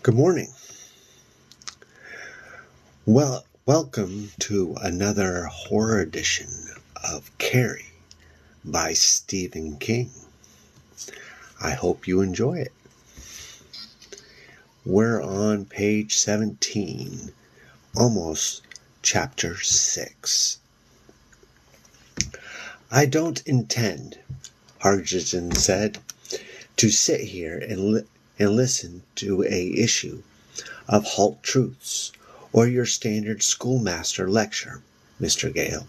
Good morning. Well, welcome to another horror edition of Carrie by Stephen King. I hope you enjoy it. We're on page 17, almost chapter 6. I don't intend, Harjison said, to sit here and listen to a issue of Halt Truths or your standard schoolmaster lecture, Mr. Gale.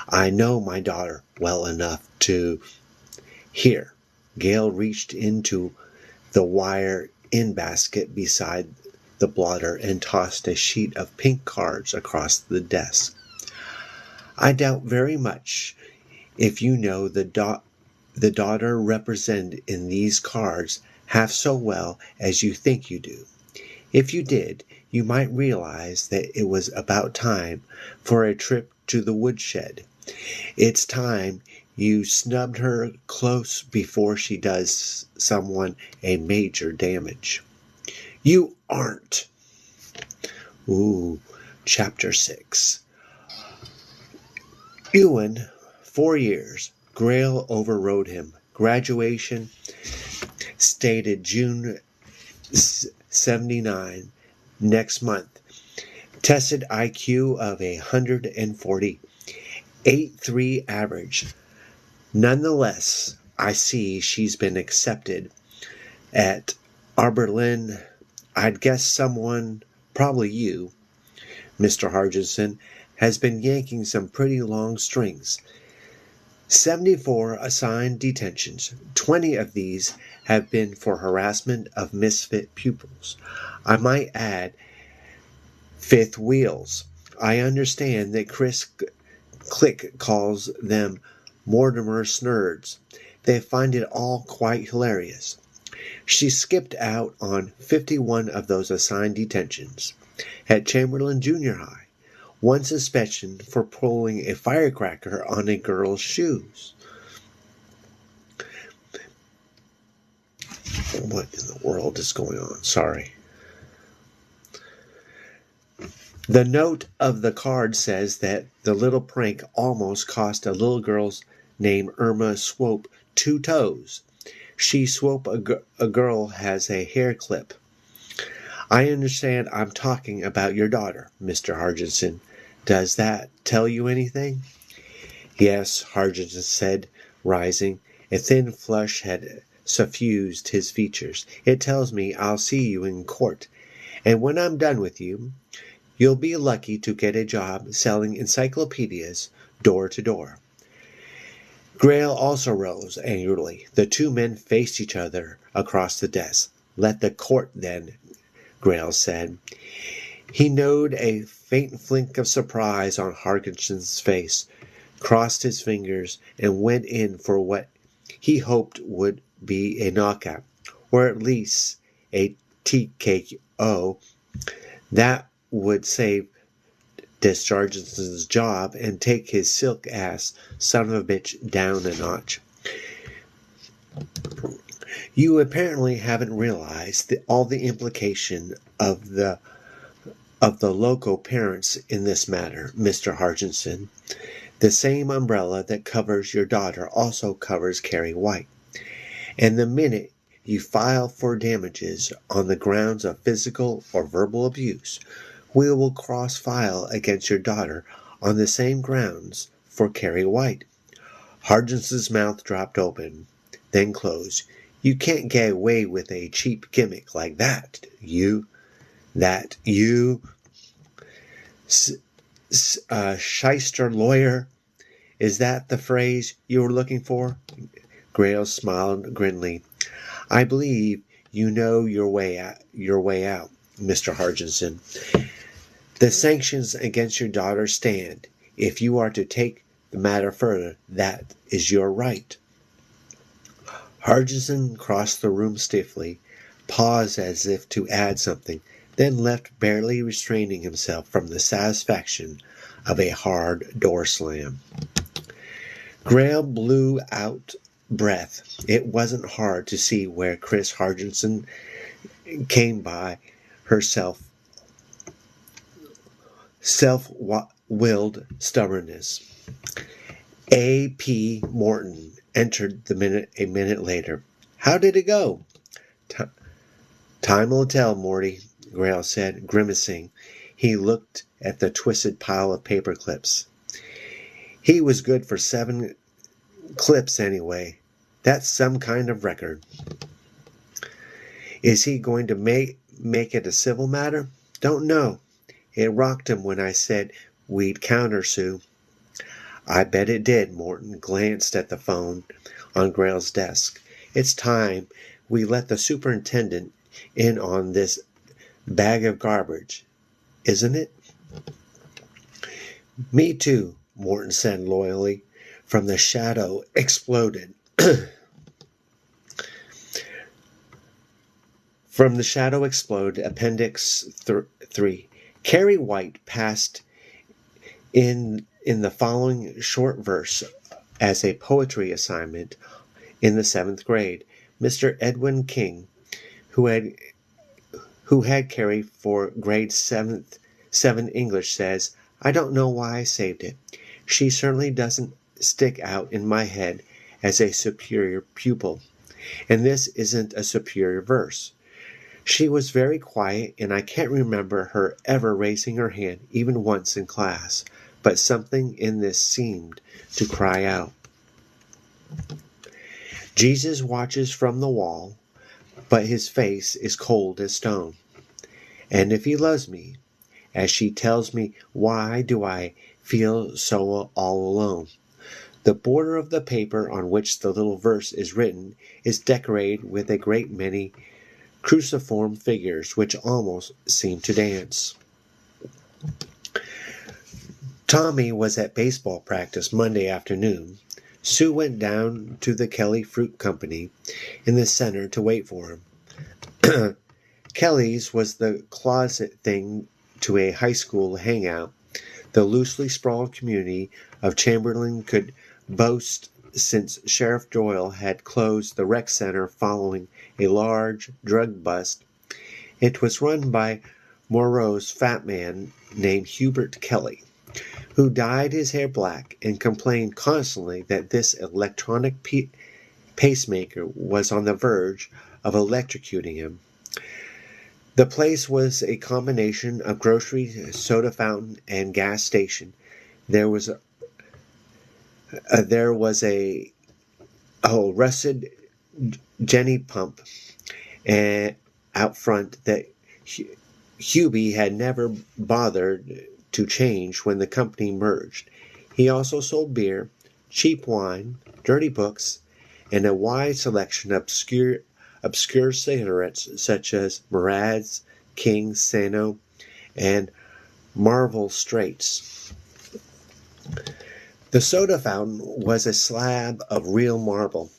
I know my daughter well enough to... Here, Gale reached into the wire in basket beside the blotter and tossed a sheet of pink cards across the desk. I doubt very much if you know the daughter represented in these cards half so well as you think you do. If you did, you might realize that it was about time for a trip to the woodshed. It's time you snubbed her close before she does someone a major damage. You aren't. Ooh, chapter 6. Ewan, 4 years. Grail overrode him. Graduation stated June 79 next month. Tested IQ of 140. 8.3 average. Nonetheless, I see she's been accepted at Oberlin. I'd guess someone, probably you, Mr. Harjison, has been yanking some pretty long strings. 74 assigned detentions. 20 of these have been for harassment of misfit pupils. I might add fifth wheels. I understand that Chris Click calls them Mortimer Snurds. They find it all quite hilarious. She skipped out on 51 of those assigned detentions. At Chamberlain Junior High, one suspension for pulling a firecracker on a girl's shoes. What in the world is going on? Sorry. The note of the card says that the little prank almost cost a little girl named Irma Swope 2 toes. She Swope, a girl, has a hair clip. I understand I'm talking about your daughter, Mr. Harjison. Does that tell you anything? Yes, Harjison said, rising. A thin flush had suffused his features. It tells me I'll see you in court, and when I'm done with you, you'll be lucky to get a job selling encyclopedias door to door. Grail also rose angrily. The two men faced each other across the desk. Let the court, then, Grail said. He noted a faint flick of surprise on Harkison's face, crossed his fingers, and went in for what he hoped would be a knockout, or at least a TKO. That would save Dischargison's job and take his silk ass son of a bitch down a notch. You apparently haven't realized all the implication of the loco parents in this matter, Mr. Harjison. The same umbrella that covers your daughter also covers Carrie White. And the minute you file for damages on the grounds of physical or verbal abuse, we will cross-file against your daughter on the same grounds for Carrie White. Harjison's mouth dropped open, then closed. You can't get away with a cheap gimmick like that, shyster lawyer. Is that the phrase you were looking for? Grail smiled grimly. I believe you know your way out, Mr. Harjison. The sanctions against your daughter stand. If you are to take the matter further, that is your right. Harjison crossed the room stiffly, paused as if to add something, then left, barely restraining himself from the satisfaction of a hard door slam. Grail blew out breath. It wasn't hard to see where Chris Harjison came by her self-willed stubbornness. A.P. Morton entered a minute later. "How did it go?" "Time will tell, Morty," Grail said, grimacing. He looked at the twisted pile of paper clips. "He was good for 7 clips anyway. That's some kind of record." "Is he going to make it a civil matter?" "Don't know. It rocked him when I said we'd counter sue." "I bet it did." Morton glanced at the phone on Grail's desk. "It's time we let the superintendent in on this bag of garbage, isn't it?" "Me too," Morton said loyally. From the shadow exploded. From the shadow exploded Appendix 3. Carrie White passed in the following short verse as a poetry assignment in the 7th grade. Mr. Edwin King, who had Carrie for grade 7 English, says, "I don't know why I saved it. She certainly doesn't stick out in my head as a superior pupil. And this isn't a superior verse. She was very quiet, and I can't remember her ever raising her hand even once in class, but something in this seemed to cry out. Jesus watches from the wall, but his face is cold as stone. And if he loves me, as she tells me, why do I feel so all alone?" The border of the paper on which the little verse is written is decorated with a great many cruciform figures which almost seem to dance. Tommy was at baseball practice Monday afternoon. Sue went down to the Kelly Fruit Company in the center to wait for him. Kelly's was the closet thing to a high school hangout the loosely sprawled community of Chamberlain could boast since Sheriff Doyle had closed the rec center following a large drug bust. It was run by Moreau's fat man named Hubert Kelly, who dyed his hair black and complained constantly that this electronic pacemaker was on the verge of electrocuting him. The place was a combination of grocery, soda fountain, and gas station. There was a rusted Jenny pump out front that Hubie had never bothered to change when the company merged. He also sold beer, cheap wine, dirty books, and a wide selection of obscure cigarettes such as Murads, King, Sano, and Marvel Straits. The soda fountain was a slab of real marble.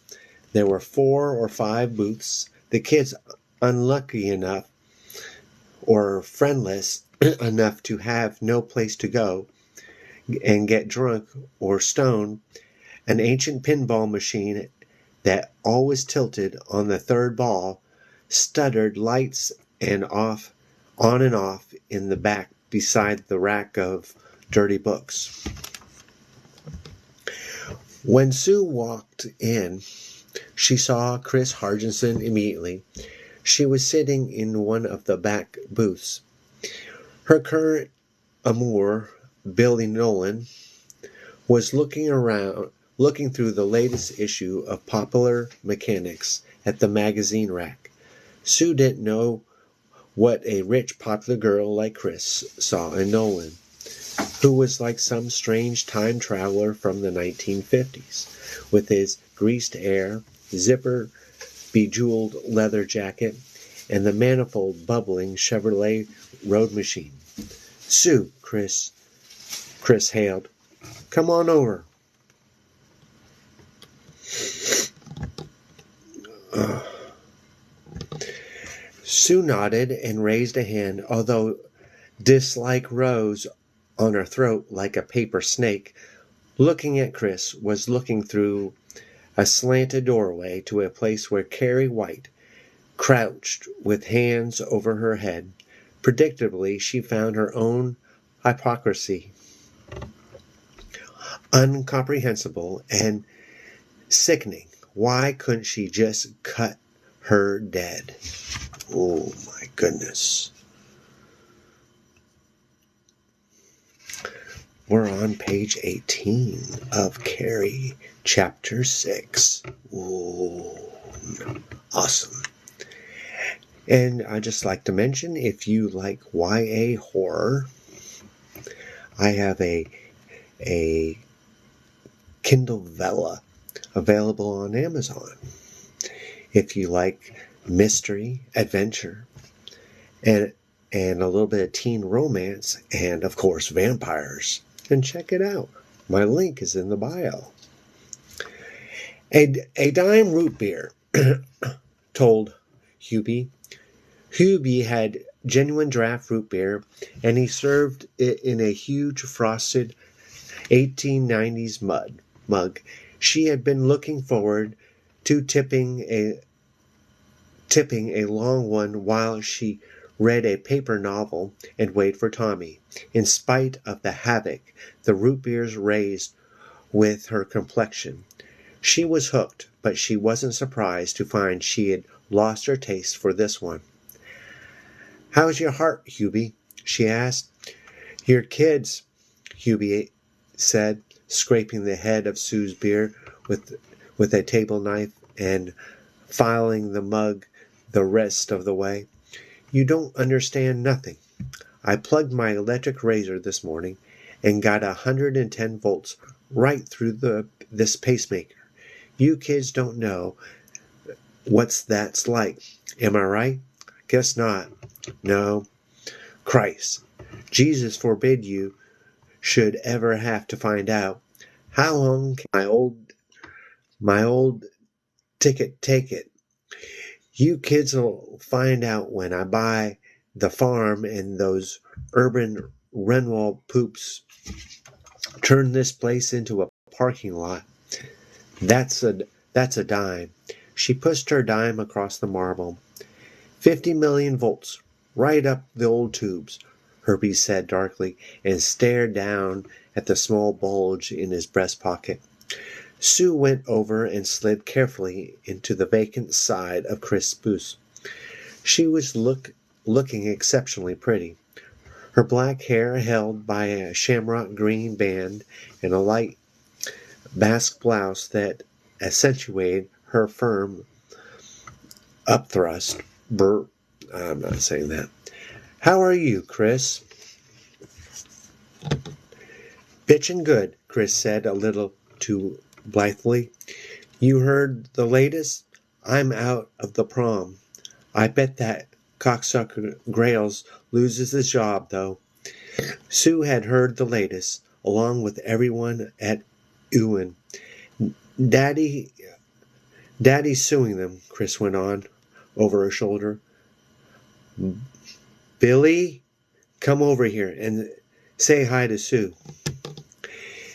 There were 4 or 5 booths. The kids unlucky enough or friendless enough to have no place to go and get drunk or stoned, an ancient pinball machine that always tilted on the 3rd ball, stuttered lights and on and off in the back beside the rack of dirty books. When Sue walked in, she saw Chris Hargensen immediately. She was sitting in one of the back booths. Her current amour, Billy Nolan, was looking through the latest issue of Popular Mechanics at the magazine rack. Sue didn't know what a rich, popular girl like Chris saw in Nolan, who was like some strange time traveler from the 1950s, with his greased hair, zipper, bejeweled leather jacket, and the manifold bubbling Chevrolet road machine. "Sue," Chris hailed. "Come on over." Sue nodded and raised a hand, although dislike rose on her throat like a paper snake. Looking at Chris was looking through a slanted doorway to a place where Carrie White crouched with hands over her head, Predictably, she found her own hypocrisy incomprehensible and sickening. Why couldn't she just cut her dead? Oh my goodness. We're on page 18 of Carrie, chapter 6. Ooh, awesome. And I'd just like to mention, if you like YA horror, I have a Kindle Vella available on Amazon. If you like mystery, adventure, and a little bit of teen romance, and of course vampires, then check it out. My link is in the bio. A dime root beer, told Hubie. Hubie had genuine draft root beer, and he served it in a huge frosted 1890s mug. She had been looking forward to tipping a long one while she read a paper novel and waited for Tommy. In spite of the havoc the root beers raised with her complexion, she was hooked, but she wasn't surprised to find she had lost her taste for this one. "How's your heart, Hubie?" she asked. "Your kids," Hubie said, scraping the head of Sue's beer with a table knife and filing the mug the rest of the way. "You don't understand nothing. I plugged my electric razor this morning and got 110 volts right through this pacemaker. You kids don't know what that's like. Am I right? Guess not. No. Christ. Jesus forbid you should ever have to find out. How long can my old ticket take it? You kids'll find out when I buy the farm and those urban Renwall poops turn this place into a parking lot. That's a dime." She pushed her dime across the marble. 50 million volts, right up the old tubes, Herbie said darkly, and stared down at the small bulge in his breast pocket. Sue went over and slid carefully into the vacant side of Chris' booth. She was looking exceptionally pretty. Her black hair held by a shamrock green band and a light basque blouse that accentuated her firm upthrust. I'm not saying that. "How are you, Chris?" "Bitchin' good," Chris said a little too blithely. "You heard the latest? I'm out of the prom. I bet that cocksucker Grayles loses his job, though." Sue had heard the latest, along with everyone at Ewan. Daddy's suing them," Chris went on, over her shoulder. "Billy, come over here and say hi to Sue."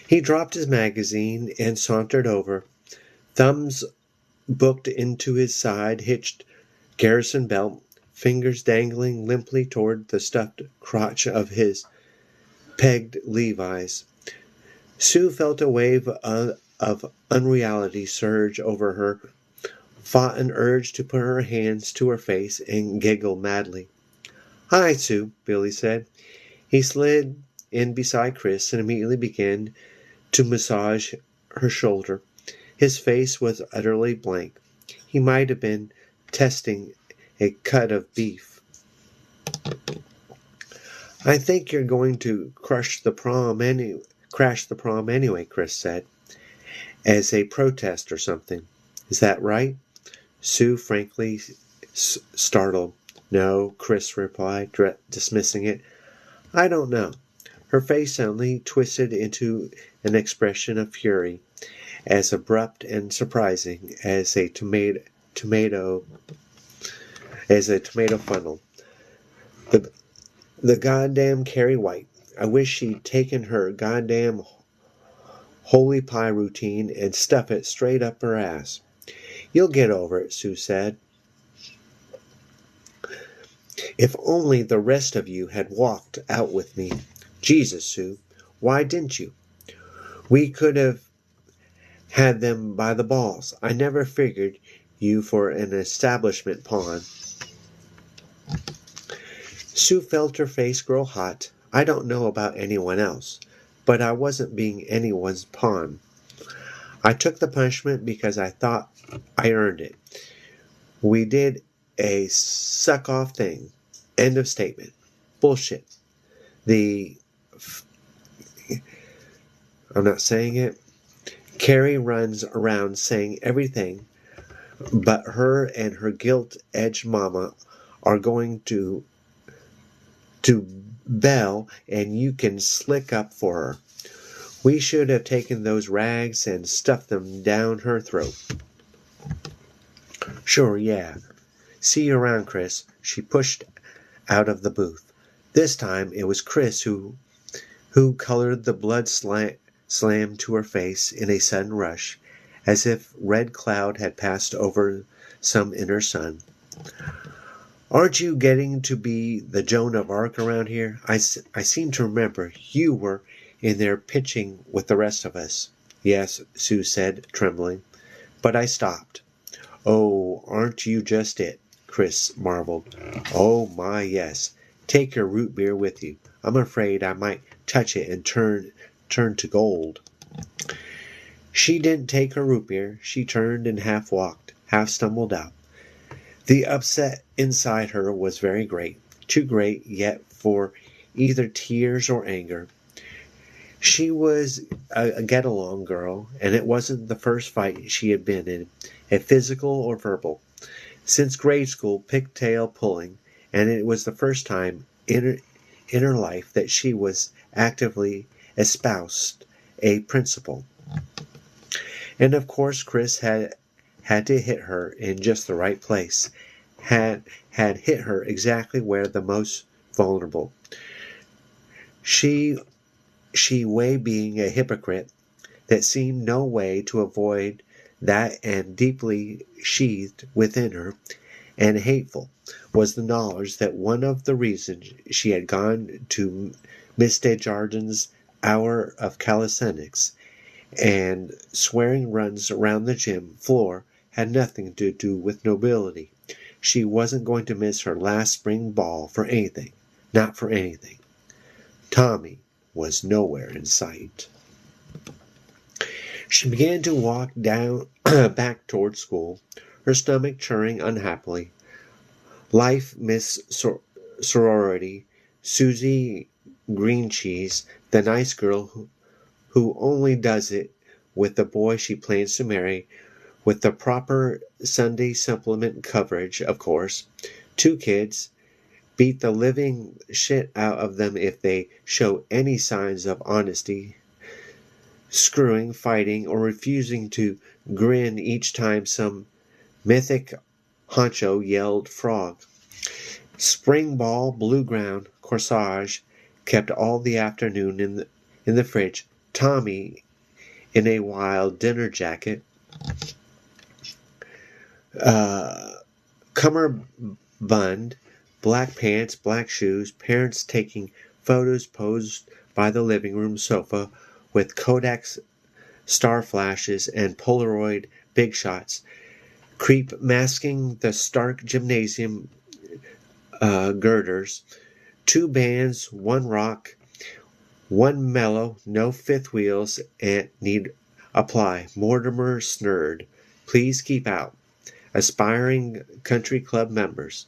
He dropped his magazine and sauntered over, thumbs booked into his side-hitched garrison belt, fingers dangling limply toward the stuffed crotch of his pegged Levi's. Sue felt a wave of unreality surge over her, fought an urge to put her hands to her face and giggle madly. "Hi, Sue," Billy said. He slid in beside Chris and immediately began to massage her shoulder. His face was utterly blank. He might have been testing a cut of beef. "I think you're going to crash the prom anyway," Chris said, "as a protest or something. Is that right?" Sue frankly startled. "No," Chris replied, dismissing it. "I don't know." Her face suddenly twisted into an expression of fury, as abrupt and surprising as a tomato funnel. The goddamn Carrie White. I wish she'd taken her goddamn holy pie routine and stuff it straight up her ass. "You'll get over it," Sue said. If only the rest of you had walked out with me. Jesus, Sue, why didn't you? We could have had them by the balls. I never figured you for an establishment pawn. Sue felt her face grow hot. I don't know about anyone else, but I wasn't being anyone's pawn. I took the punishment because I thought I earned it. We did a suck-off thing. End of statement. Bullshit. The... I'm not saying it. Carrie runs around saying everything, but her and her guilt-edged mama are going to Belle, and you can slick up for her. We should have taken those rags and stuffed them down her throat. Sure, yeah. See you around, Chris. She pushed out of the booth. This time it was Chris who colored the blood slammed to her face in a sudden rush, as if red cloud had passed over some inner sun. Aren't you getting to be the Joan of Arc around here? I seem to remember you were in there pitching with the rest of us. Yes, Sue said, trembling. But I stopped. Oh, aren't you just it? Chris marveled. Oh, my, yes. Take your root beer with you. I'm afraid I might touch it and turn to gold. She didn't take her root beer. She turned and half walked, half stumbled out. The upset inside her was very great, too great yet for either tears or anger. She was a get-along girl, and it wasn't the first fight she had been in, a physical or verbal. Since grade school, pigtail pulling, and it was the first time in her life that she was actively espoused a principle. And of course Chris had to hit her in just the right place, had hit her exactly where the most vulnerable. She way being a hypocrite that seemed no way to avoid that, and deeply sheathed within her and hateful was the knowledge that one of the reasons she had gone to Miss Desjardins' hour of calisthenics and swearing runs around the gym floor had nothing to do with nobility. She wasn't going to miss her last spring ball for anything. Not for anything. Tommy was nowhere in sight. She began to walk down back toward school, her stomach churning unhappily. Life, Miss Sorority, Susie Greencheese, the nice girl who only does it with the boy she plans to marry, with the proper Sunday supplement coverage, of course. 2 kids. Beat the living shit out of them if they show any signs of honesty. Screwing, fighting, or refusing to grin each time some mythic honcho yelled frog. Spring ball, blue ground, corsage, kept all the afternoon in the fridge. Tommy in a wild dinner jacket, cummerbund, black pants, black shoes, parents taking photos posed by the living room sofa with Kodak star flashes and Polaroid big shots, creep masking the stark gymnasium girders, 2 bands, 1 rock, 1 mellow, no fifth wheels, and need apply. Mortimer Snurd. Please keep out. Aspiring country club members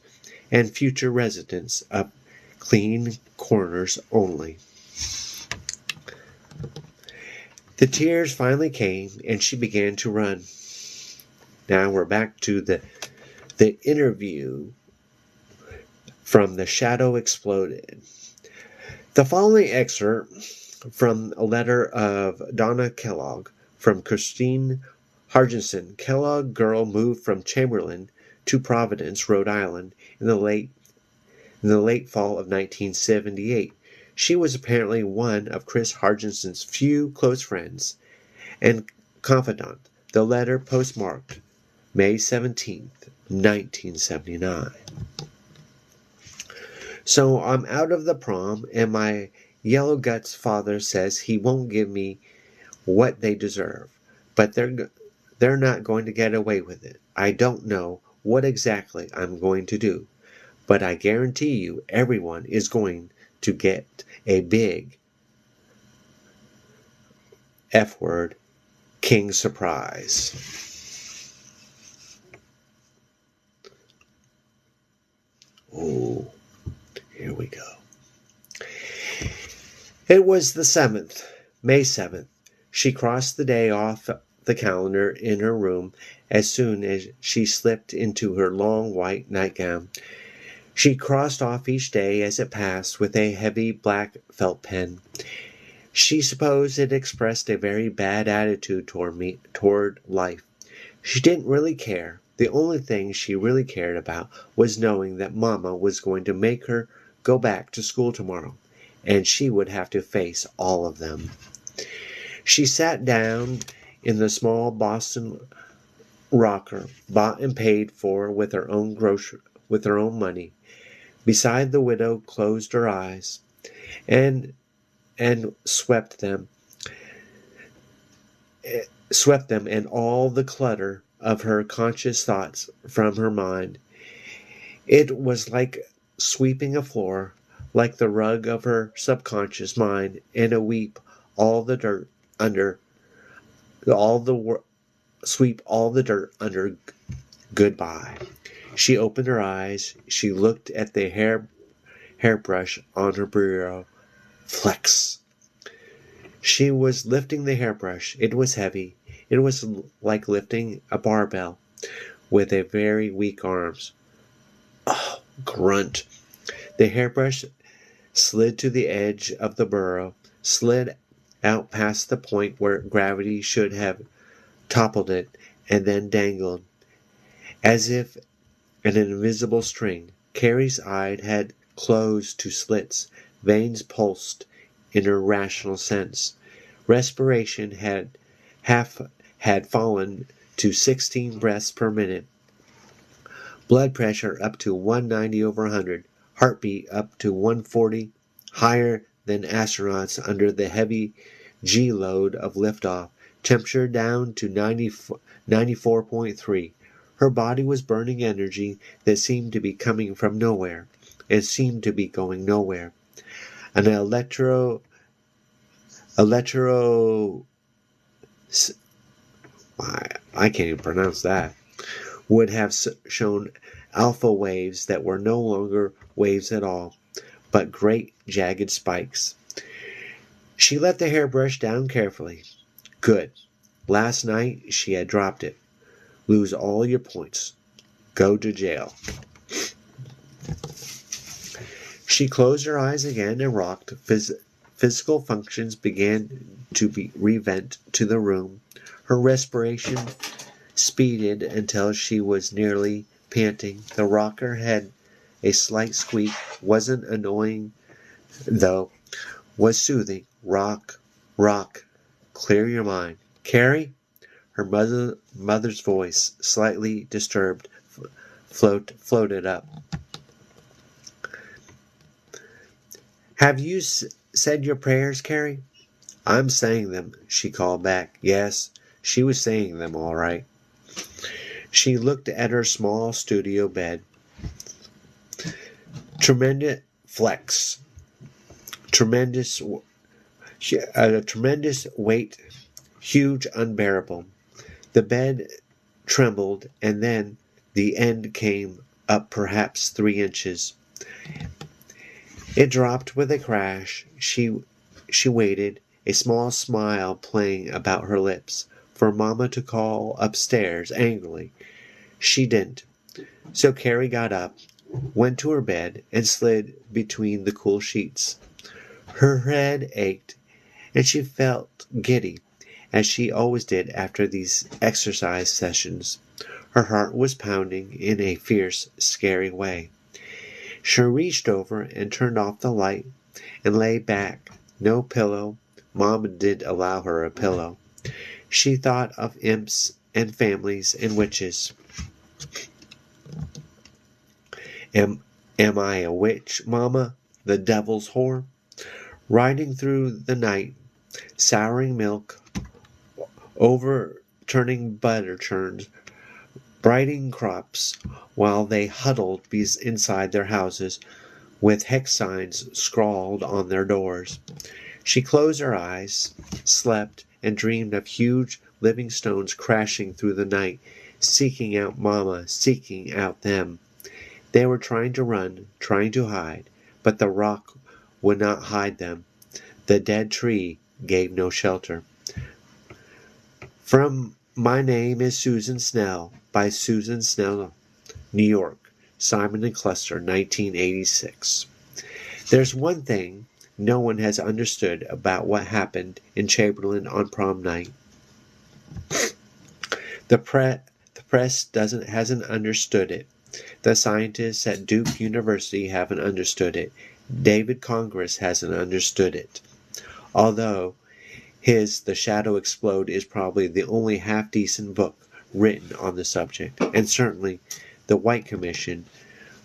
and future residents of clean corners only. The tears finally came, and she began to run. Now we're back to the interview from The Shadow Exploded. The following excerpt from a letter of Donna Kellogg from Christine Hargensen. Kellogg girl moved from Chamberlain to Providence, Rhode Island in the late fall of 1978. She was apparently one of Chris Hargensen's few close friends and confidant. The letter postmarked May 17th, 1979. So I'm out of the prom, and my yellow guts father says he won't give me what they deserve. But they're not going to get away with it. I don't know what exactly I'm going to do, but I guarantee you everyone is going to get a big F word king surprise. Oh, here we go. It was the 7th, May 7th. She crossed the day off the calendar in her room as soon as she slipped into her long white nightgown. She crossed off each day as it passed with a heavy black felt pen. She supposed it expressed a very bad attitude toward life. She didn't really care. The only thing she really cared about was knowing that Mama was going to make her go back to school tomorrow, and she would have to face all of them. She sat down in the small Boston rocker, bought and paid for with her own money. Beside the widow, closed her eyes, and swept them and all the clutter of her conscious thoughts from her mind. It was like sweeping a floor, like the rug of her subconscious mind, and a weep all the dirt under all the sweep all the dirt under goodbye. She opened her eyes. She looked at the hairbrush on her bureau. Flex. She was lifting the hairbrush. It was heavy. It was like lifting a barbell with a very weak arms. Oh, grunt. The hairbrush slid to the edge of the burrow, slid out past the point where gravity should have toppled it, and then dangled, as if an invisible string. Carrie's eye had closed to slits. Veins pulsed in her rational sense. Respiration had fallen to 16 breaths per minute. Blood pressure up to 190 over 100. Heartbeat up to 140, higher than astronauts under the heavy G load of liftoff. Temperature down to 94.3. Her body was burning energy that seemed to be coming from nowhere and seemed to be going nowhere. An electro I can't even pronounce that, would have shown alpha waves that were no longer waves at all, but great jagged spikes. She let the hairbrush down carefully. Good. Last night she had dropped it. Lose all your points. Go to jail. She closed her eyes again and rocked. Physical functions began to be revent to the room. Her respiration speeded until she was nearly panting. The rocker had a slight squeak. Wasn't annoying, though. Was soothing. Rock, rock. Clear your mind. Carrie? Her mother's voice, slightly disturbed, floated up. Have you said your prayers, Carrie? I'm saying them, she called back. Yes, she was saying them all right. She looked at her small studio bed. Tremendous flex. Tremendous weight. Huge, unbearable. The bed trembled, and then the end came up perhaps 3 inches. It dropped with a crash. She waited, a small smile playing about her lips, for Mama to call upstairs angrily. She didn't. So Carrie got up, went to her bed, and slid between the cool sheets. Her head ached, and she felt giddy, as she always did after these exercise sessions. Her heart was pounding in a fierce, scary way. She reached over and turned off the light and lay back. No pillow. Mama did allow her a pillow. She thought of imps and families and witches. And Am I a witch, Mama? The devil's whore? Riding through the night, souring milk, overturning butter churns, brighting crops, while they huddled inside their houses with hex signs scrawled on their doors. She closed her eyes, slept, and dreamed of huge living stones crashing through the night, seeking out Mama, seeking out them. They were trying to run, trying to hide, but the rock would not hide them. The dead tree gave no shelter. From My Name is Susan Snell by Susan Snell, New York, Simon and Cluster, 1986. There's one thing no one has understood about what happened in Chamberlain on prom night. The press hasn't understood it. The scientists at Duke University haven't understood it. David Congress hasn't understood it. Although his The Shadow Explode is probably the only half-decent book written on the subject, and certainly the White Commission,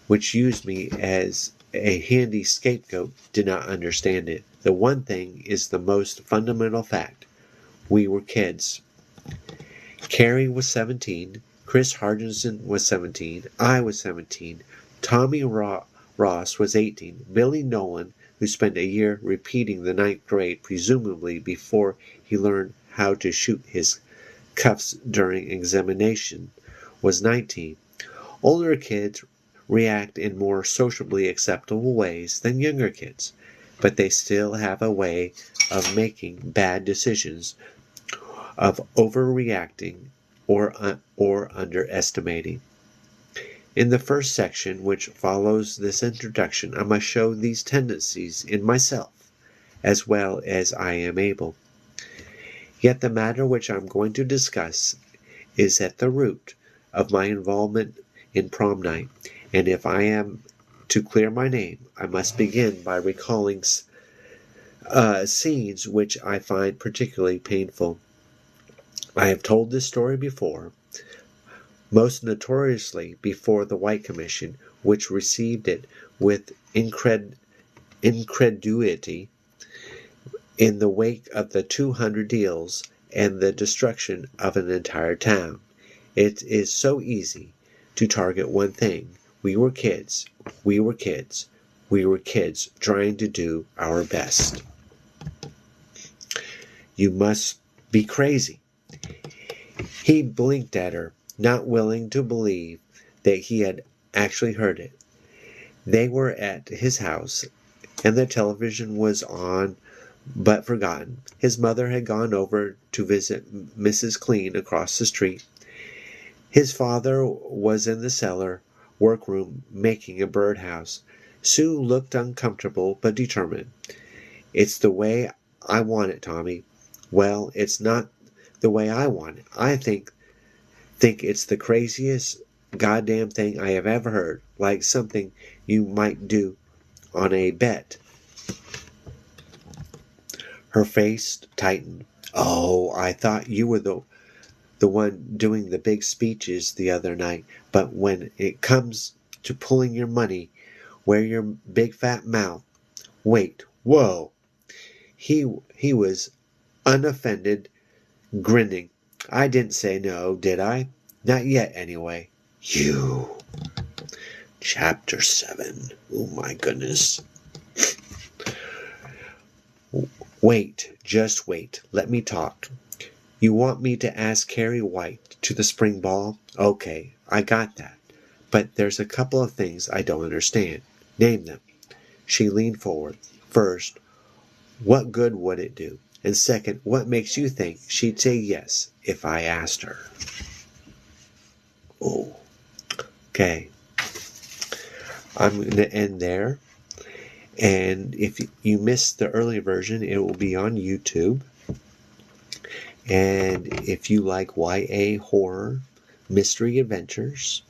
which used me as a handy scapegoat, did not understand it. The one thing is the most fundamental fact. We were kids. Carrie was 17, Chris Hardison was 17, I was 17, Tommy Ross was 18, Billy Nolan, who spent a year repeating the ninth grade, presumably before he learned how to shoot his cuffs during examination, was 19. Older kids react in more sociably acceptable ways than younger kids, but they still have a way of making bad decisions, of overreacting or underestimating. In the first section, which follows this introduction, I must show these tendencies in myself, as well as I am able. Yet the matter which I am going to discuss is at the root of my involvement in prom night, and if I am to clear my name, I must begin by recalling scenes which I find particularly painful. I have told this story before, most notoriously before the White Commission, which received it with incredulity in the wake of the 200 deals and the destruction of an entire town. It is so easy to target one thing. We were kids. We were kids. We were kids trying to do our best. You must be crazy. He blinked at her, not willing to believe that he had actually heard it. They were at his house, and the television was on but forgotten. His mother had gone over to visit Mrs. Clean across the street. His father was in the cellar workroom making a birdhouse. Sue looked uncomfortable but determined. It's the way I want it, Tommy. Well, it's not the way I want it. I think it's the craziest goddamn thing I have ever heard, like something you might do on a bet. Her face tightened. Oh, I thought you were the one doing the big speeches the other night, but when it comes to pulling your money where your big fat mouth. Wait, whoa. He was unoffended, grinning. I didn't say no, did I? Not yet, anyway. You. Chapter 7. Oh my goodness. Wait, just wait. Let me talk. You want me to ask Carrie White to the spring ball? Okay, I got that. But there's a couple of things I don't understand. Name them. She leaned forward. First, what good would it do? And second, what makes you think she'd say yes if I asked her? Oh, okay. I'm going to end there. And if you missed the early version, it will be on YouTube. And if you like YA horror, mystery adventures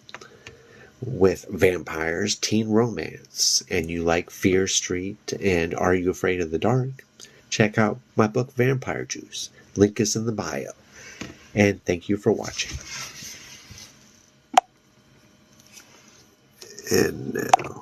with vampires, teen romance, and you like Fear Street and Are You Afraid of the Dark, check out my book Vampire Juice. Link is in the bio. And thank you for watching. And now